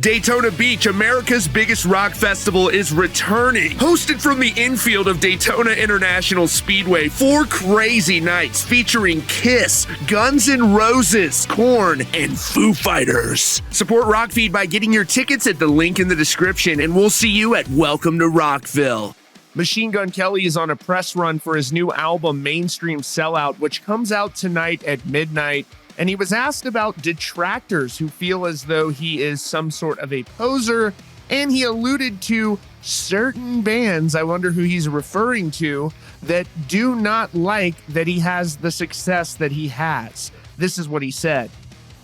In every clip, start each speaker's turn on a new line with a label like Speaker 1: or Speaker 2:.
Speaker 1: Daytona Beach, America's biggest rock festival, is returning. Hosted from the infield of Daytona International Speedway, 4 crazy nights featuring Kiss, Guns N' Roses, Korn, and Foo Fighters. Support Rockfeed by getting your tickets at the link in the description, and we'll see you at Welcome to Rockville. Machine Gun Kelly is on a press run for his new album, Mainstream Sellout, which comes out tonight at midnight. And he was asked about detractors who feel as though he is some sort of a poser, and he alluded to certain bands, I wonder who he's referring to, that do not like that he has the success that he has. This is what he said.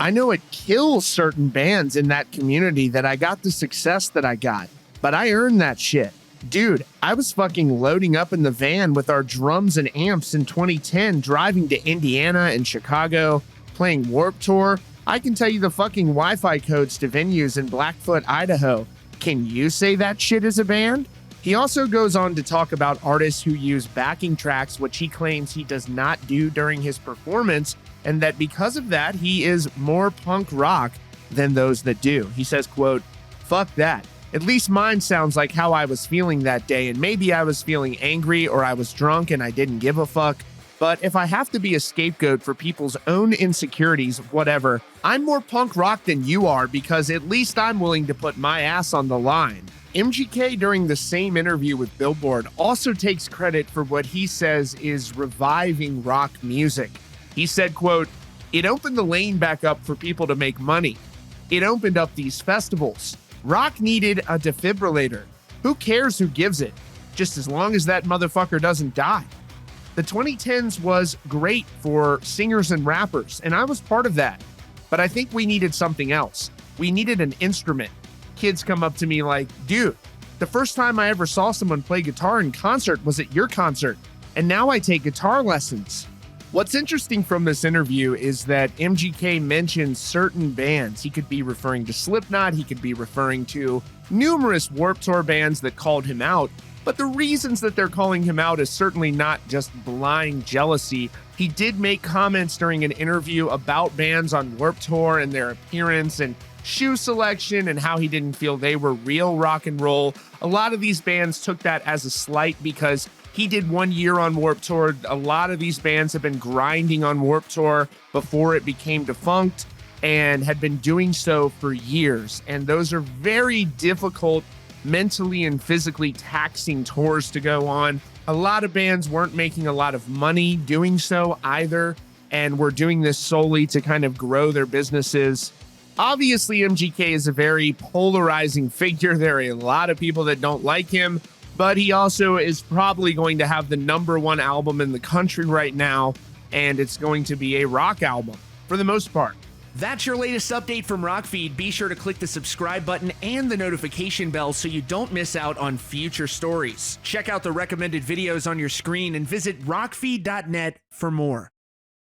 Speaker 1: I know it kills certain bands in that community that I got the success that I got, but I earned that shit. Dude, I was fucking loading up in the van with our drums and amps in 2010, driving to Indiana and Chicago, playing Warped Tour. I can tell you the fucking Wi-Fi codes to venues in Blackfoot, Idaho. Can you say that shit is a band? He also goes on to talk about artists who use backing tracks, which he claims he does not do during his performance, and that because of that, he is more punk rock than those that do. He says, quote, "Fuck that. At least mine sounds like how I was feeling that day, and maybe I was feeling angry or I was drunk and I didn't give a fuck. But if I have to be a scapegoat for people's own insecurities, whatever, I'm more punk rock than you are because at least I'm willing to put my ass on the line." MGK, during the same interview with Billboard, also takes credit for what he says is reviving rock music. He said, quote, "It opened the lane back up for people to make money. It opened up these festivals. Rock needed a defibrillator. Who cares who gives it? Just as long as that motherfucker doesn't die." The 2010s was great for singers and rappers, and I was part of that. But I think we needed something else. We needed an instrument. Kids come up to me like, "Dude, the first time I ever saw someone play guitar in concert was at your concert, and now I take guitar lessons." What's interesting from this interview is that MGK mentions certain bands. He could be referring to Slipknot, he could be referring to numerous Warped Tour bands that called him out, but the reasons that they're calling him out is certainly not just blind jealousy. He did make comments during an interview about bands on Warped Tour and their appearance and shoe selection and how he didn't feel they were real rock and roll. A lot of these bands took that as a slight because he did 1 year on Warped Tour. A lot of these bands have been grinding on Warped Tour before it became defunct and had been doing so for years. And those are very difficult, mentally and physically taxing tours to go on. A lot of bands weren't making a lot of money doing so either, and were doing this solely to kind of grow their businesses. Obviously, MGK is a very polarizing figure. There are a lot of people that don't like him, but he also is probably going to have the #1 album in the country right now, and it's going to be a rock album for the most part.
Speaker 2: That's your latest update from Rockfeed. Be sure to click the subscribe button and the notification bell so you don't miss out on future stories. Check out the recommended videos on your screen and visit rockfeed.net for more.